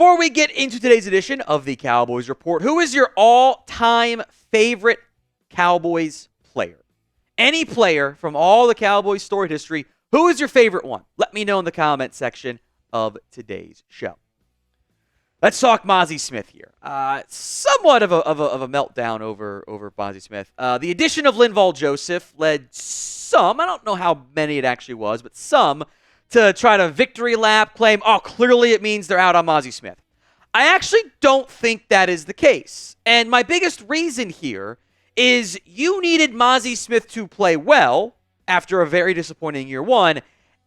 Before we get into today's edition of the Cowboys Report, who is your all-time favorite Cowboys player? Any player from all the Cowboys storied history, who is your favorite one? Let me know in the comment section of today's show. Let's talk Mazi Smith here. Somewhat of a meltdown over Mazi Smith. The addition of Linval Joseph led some, I don't know how many it actually was, but some, to try to victory lap claim, oh, clearly it means they're out on Mazi Smith. I actually don't think that is the case. And my biggest reason here is you needed Mazi Smith to play well after a very disappointing year one,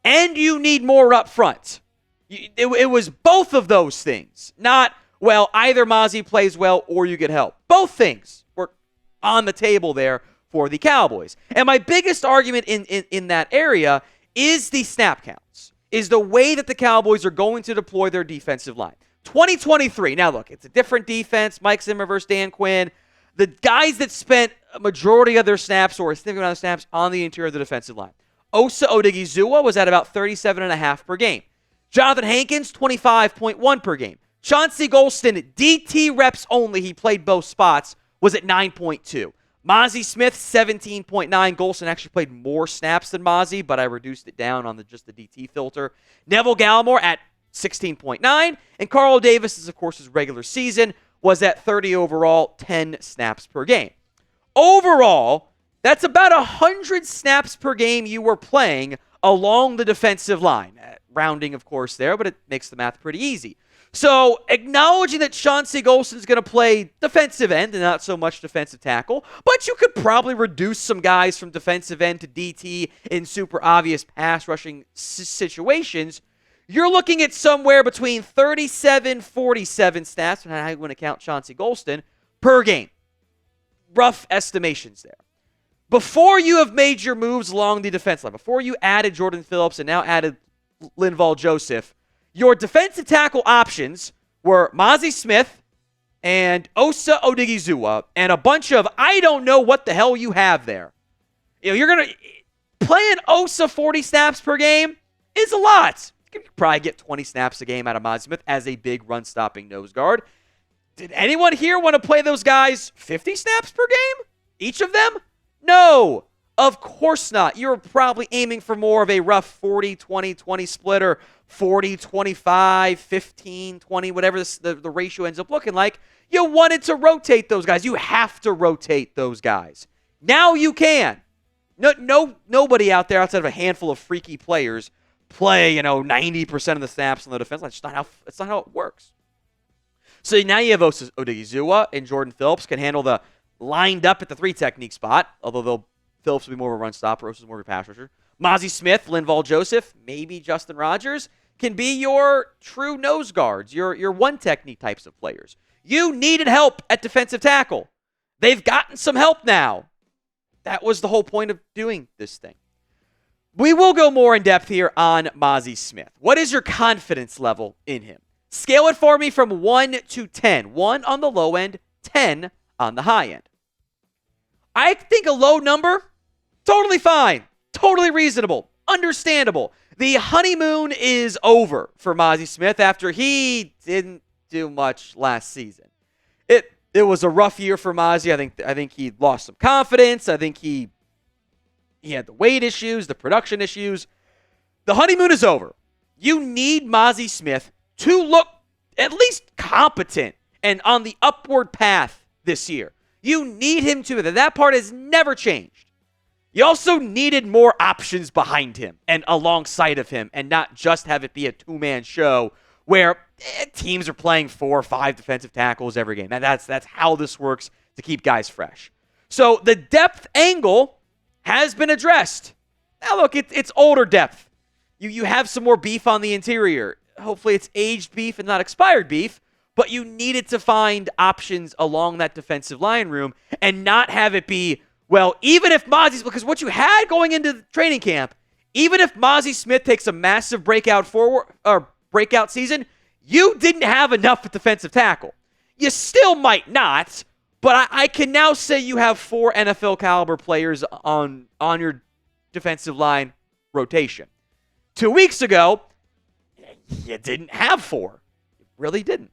and you need more up front. It was both of those things. Not, well, either Mazi plays well or you get help. Both things were on the table there for the Cowboys. And my biggest argument in that area is the snap counts, is the way that the Cowboys are going to deploy their defensive line. 2023, now look, it's a different defense, Mike Zimmer versus Dan Quinn. The guys that spent a majority of their snaps or a significant amount of snaps on the interior of the defensive line. Osa Odigizua was at about 37.5 per game. Jonathan Hankins, 25.1 per game. Chauncey Golston, DT reps only, he played both spots, was at 9.2. Mazi Smith, 17.9. Golston actually played more snaps than Mazi, but I reduced it down on just the DT filter. Neville Gallimore at 16.9. And Carl Davis is, of course, his regular season, was at 30 overall, 10 snaps per game. Overall, that's about 100 snaps per game you were playing along the defensive line. Rounding, of course, there, but it makes the math pretty easy. So, acknowledging that Chauncey Golston is going to play defensive end and not so much defensive tackle, but you could probably reduce some guys from defensive end to DT in super obvious pass rushing situations. You're looking at somewhere between 37, 47 snaps, and how you want to count Chauncey Golston, per game. Rough estimations there. Before you have made your moves along the defense line, before you added Jordan Phillips and now added Linval Joseph, your defensive tackle options were Mazi Smith and Osa Odigizua and a bunch of, I don't know what the hell you have there. You're going to, playing Osa 40 snaps per game is a lot. You could probably get 20 snaps a game out of Mazi Smith as a big run-stopping nose guard. Did anyone here want to play those guys 50 snaps per game? Each of them? No. Of course not. You're probably aiming for more of a rough 40-20-20 split or 40-25, 15-20, whatever the ratio ends up looking like. You wanted to rotate those guys. You have to rotate those guys. Now you can. Nobody out there outside of a handful of freaky players play, 90% of the snaps on the defense line. That's not how it works. So now you have Osa Odigizua and Jordan Phillips can handle the lined up at the 3 technique spot, although Phillips will be more of a run stopper, Osa's more of a pass rusher. Mazi Smith, Linval Joseph, maybe Justin Rogers can be your true nose guards, your one technique types of players. You needed help at defensive tackle. They've gotten some help now. That was the whole point of doing this thing. We will go more in depth here on Mazi Smith. What is your confidence level in him? Scale it for me from 1 to 10. 1 on the low end, 10 on the high end. I think a low number, totally fine, totally reasonable, understandable. The honeymoon is over for Mazi Smith after he didn't do much last season. It was a rough year for Mazi. I think he lost some confidence. I think he had the weight issues, the production issues. The honeymoon is over. You need Mazi Smith to look at least competent and on the upward path this year. You need him to. That part has never changed. You also needed more options behind him and alongside of him and not just have it be a two-man show where teams are playing 4 or 5 defensive tackles every game. That's how this works to keep guys fresh. So the depth angle has been addressed. Now look, it's older depth. You have some more beef on the interior. Hopefully it's aged beef and not expired beef. But you needed to find options along that defensive line room and not have it be, well, even if Mazi's, because what you had going into the training camp, even if Mazi Smith takes a massive breakout season, you didn't have enough at defensive tackle. You still might not, but I can now say you have 4 NFL caliber players on your defensive line rotation. 2 weeks ago, you didn't have 4. Really didn't.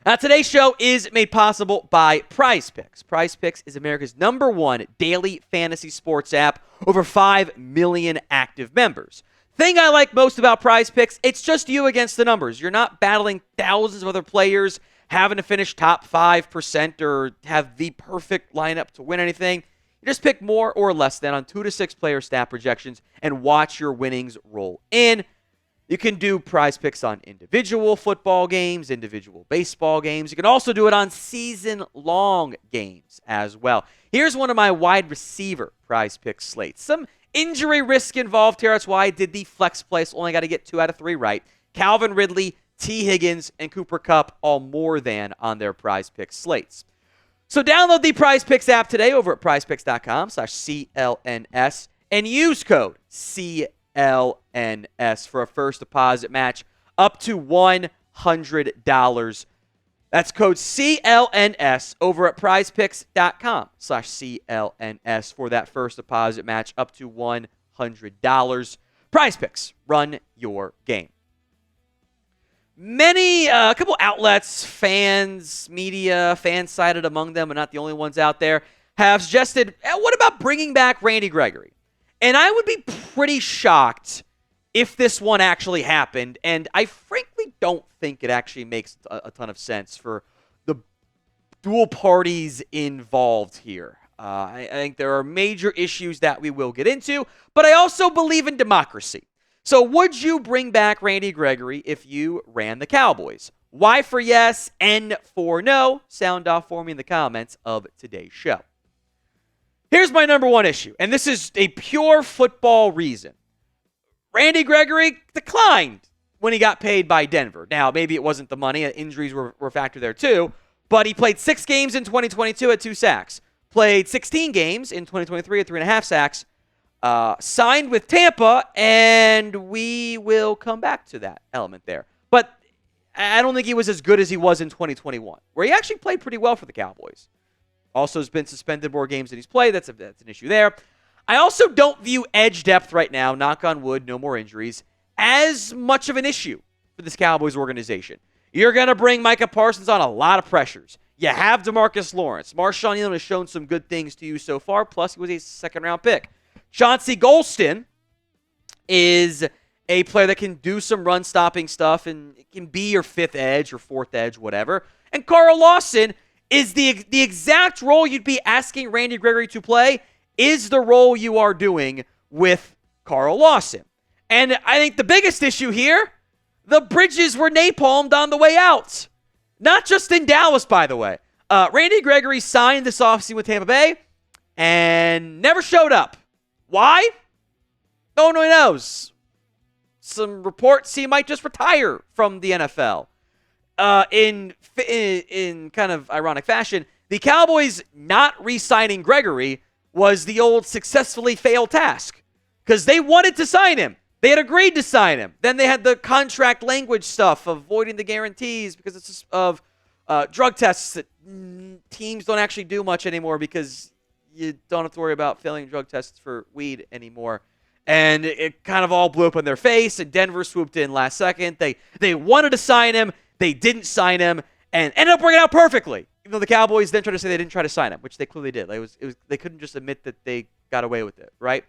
Now, today's show is made possible by Prize Picks. Prize Picks is America's #1 daily fantasy sports app, over 5 million active members. Thing I like most about Prize Picks, it's just you against the numbers. You're not battling thousands of other players, having to finish top 5% or have the perfect lineup to win anything. You just pick more or less than on 2 to 6 player stat projections and watch your winnings roll in. You can do Prize Picks on individual football games, individual baseball games. You can also do it on season-long games as well. Here's one of my wide receiver Prize Picks slates. Some injury risk involved here. That's why I did the flex place. Only got to get 2 out of 3 right. Calvin Ridley, T. Higgins, and Cooper Kupp all more than on their Prize Picks slates. So download the Prize Picks app today over at prizepicks.com/CLNS and use code CLNS for a first deposit match up to $100. That's code CLNS over at prizepicks.com/CLNS for that first deposit match up to $100. Prize Picks, run your game. A couple outlets, fans, media, fan-sided among them, and not the only ones out there, have suggested, what about bringing back Randy Gregory? And I would be pretty shocked if this one actually happened, and I frankly don't think it actually makes a ton of sense for the dual parties involved here. I think there are major issues that we will get into, but I also believe in democracy. So would you bring back Randy Gregory if you ran the Cowboys? Y for yes, N for no. Sound off for me in the comments of today's show. Here's my #1 issue, and this is a pure football reason. Randy Gregory declined when he got paid by Denver. Now, maybe it wasn't the money. Injuries were a factor there too, but he played 6 games in 2022 at 2 sacks. Played 16 games in 2023 at 3.5 sacks. Signed with Tampa, and we will come back to that element there. But I don't think he was as good as he was in 2021, where he actually played pretty well for the Cowboys. Also has been suspended more games than he's played. That's an issue there. I also don't view edge depth right now, knock on wood, no more injuries, as much of an issue for this Cowboys organization. You're going to bring Micah Parsons on a lot of pressures. You have DeMarcus Lawrence. Marshawn Yellen has shown some good things to you so far, plus he was a second-round pick. Chauncey Golston is a player that can do some run-stopping stuff and it can be your 5th edge or 4th edge, whatever. And Carl Lawson is the exact role you'd be asking Randy Gregory to play is the role you are doing with Carl Lawson. And I think the biggest issue here, the bridges were napalmed on the way out. Not just in Dallas, by the way. Randy Gregory signed this offseason with Tampa Bay and never showed up. Why? No one really knows. Some reports he might just retire from the NFL. In kind of ironic fashion, the Cowboys not re-signing Gregory was the old successfully failed task because they wanted to sign him. They had agreed to sign him. Then they had the contract language stuff, avoiding the guarantees because it's of drug tests that teams don't actually do much anymore because you don't have to worry about failing drug tests for weed anymore. And it kind of all blew up in their face, and Denver swooped in last second. They wanted to sign him. They didn't sign him, and ended up working out perfectly. Even though the Cowboys then tried to say they didn't try to sign him, which they clearly did. They couldn't just admit that they got away with it, right?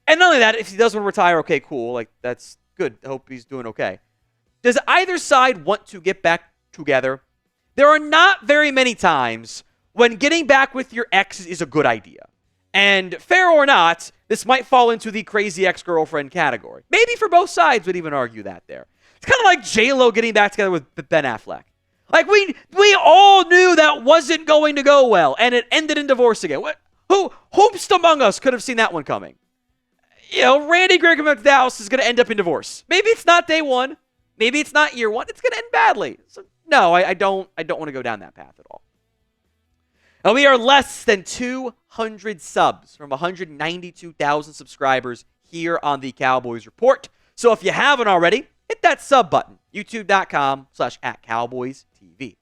And not only that, if he does want to retire, okay, cool. Like, that's good. I hope he's doing okay. Does either side want to get back together? There are not very many times when getting back with your ex is a good idea. And fair or not, this might fall into the crazy ex-girlfriend category. Maybe for both sides would even argue that there. It's kind of like J-Lo getting back together with Ben Affleck. Like, we all knew that wasn't going to go well, and it ended in divorce again. Who's among us could have seen that one coming? You know, Randy Gregory coming back to Dallas is going to end up in divorce. Maybe it's not day one. Maybe it's not year one. It's going to end badly. So, no, I don't want to go down that path at all. Now, we are less than 200 subs from 192,000 subscribers here on the Cowboys Report. So if you haven't already, hit that sub button, youtube.com/@CowboysTV.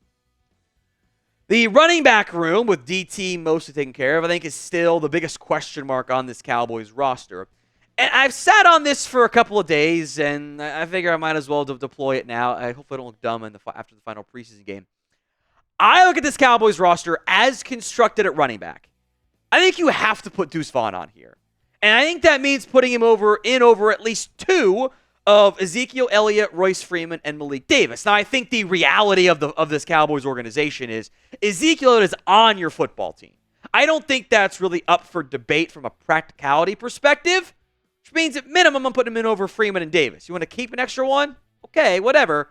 The running back room with DT mostly taken care of, I think, is still the biggest question mark on this Cowboys roster. And I've sat on this for a couple of days, and I figure I might as well deploy it now. I hope I don't look dumb after the final preseason game. I look at this Cowboys roster as constructed at running back. I think you have to put Deuce Vaughn on here. And I think that means putting him over at least two of Ezekiel Elliott, Royce Freeman, and Malik Davis. Now, I think the reality of this Cowboys organization is Ezekiel Elliott is on your football team. I don't think that's really up for debate from a practicality perspective, which means at minimum I'm putting him in over Freeman and Davis. You want to keep an extra one? Okay, whatever.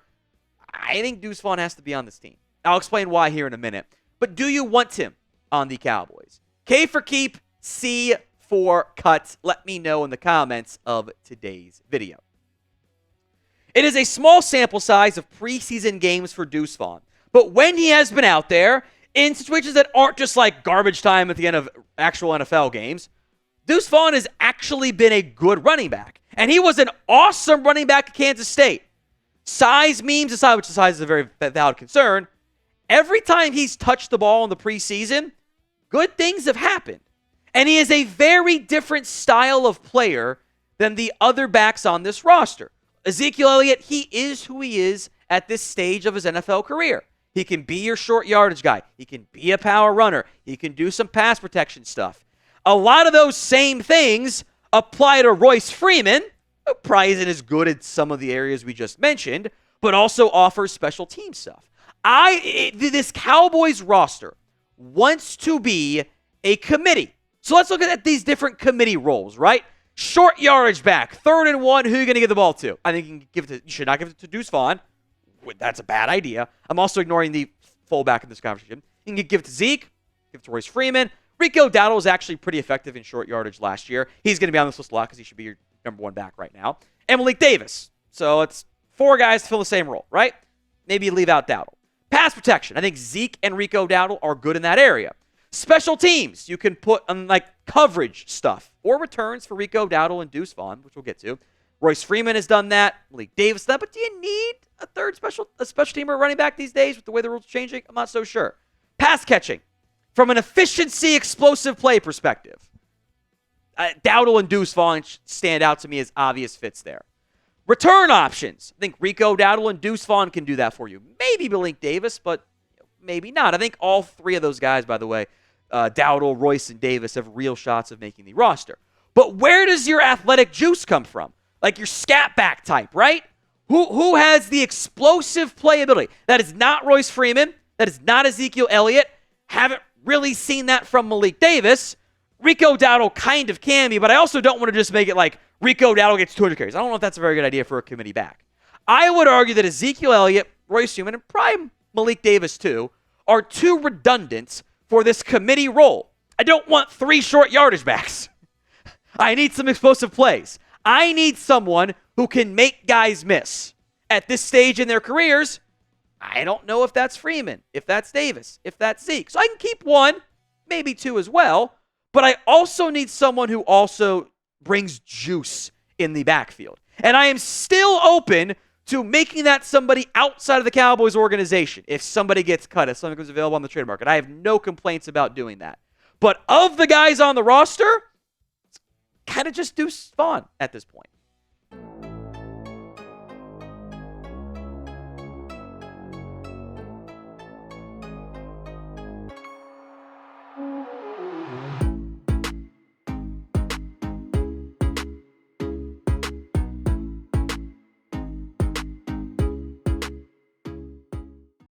I think Deuce Vaughn has to be on this team. I'll explain why here in a minute. But do you want him on the Cowboys? K for keep, C for cut. Let me know in the comments of today's video. It is a small sample size of preseason games for Deuce Vaughn. But when he has been out there in situations that aren't just like garbage time at the end of actual NFL games, Deuce Vaughn has actually been a good running back. And he was an awesome running back at Kansas State. Size memes aside, which the size is a very valid concern, every time he's touched the ball in the preseason, good things have happened. And he is a very different style of player than the other backs on this roster. Ezekiel Elliott, he is who he is at this stage of his NFL career. He can be your short yardage guy. He can be a power runner. He can do some pass protection stuff. A lot of those same things apply to Royce Freeman, who probably isn't as good at some of the areas we just mentioned, but also offers special team stuff. This Cowboys roster wants to be a committee. So let's look at these different committee roles, right? Short yardage back, 3rd and 1, who are you going to give the ball to? I think you should not give it to Deuce Vaughn. That's a bad idea. I'm also ignoring the fullback in this conversation. You can give it to Zeke, give it to Royce Freeman. Rico Dowdle was actually pretty effective in short yardage last year. He's going to be on this list a lot because he should be your number 1 back right now. And Malik Davis. So it's 4 guys to fill the same role, right? Maybe you leave out Dowdle. Pass protection. I think Zeke and Rico Dowdle are good in that area. Special teams. You can put on like coverage stuff or returns for Rico Dowdle and Deuce Vaughn, which we'll get to. Royce Freeman has done that. Malik Davis has done that. But do you need a third special teamer running back these days with the way the rules are changing? I'm not so sure. Pass catching. From an efficiency, explosive play perspective, Dowdle and Deuce Vaughn stand out to me as obvious fits there. Return options. I think Rico Dowdle and Deuce Vaughn can do that for you. Maybe Malik Davis, but maybe not. I think all 3 of those guys, by the way, Dowdle, Royce, and Davis have real shots of making the roster. But where does your athletic juice come from? Like your scat back type, right? Who has the explosive playability? That is not Royce Freeman. That is not Ezekiel Elliott. Haven't really seen that from Malik Davis. Rico Dowdle kind of can be, but I also don't want to just make it like Rico Dowdle gets 200 carries. I don't know if that's a very good idea for a committee back. I would argue that Ezekiel Elliott, Royce Freeman, and probably Malik Davis too, are too redundant for this committee role. I don't want 3 short yardage backs. I need some explosive plays. I need someone who can make guys miss. At this stage in their careers, I don't know if that's Freeman, if that's Davis, if that's Zeke. So I can keep 1, maybe 2 as well, but I also need someone who also brings juice in the backfield. And I am still open to making that somebody outside of the Cowboys organization. If somebody gets cut, if somebody becomes available on the trade market, I have no complaints about doing that. But of the guys on the roster, it's kind of just Deuce Vaughn at this point.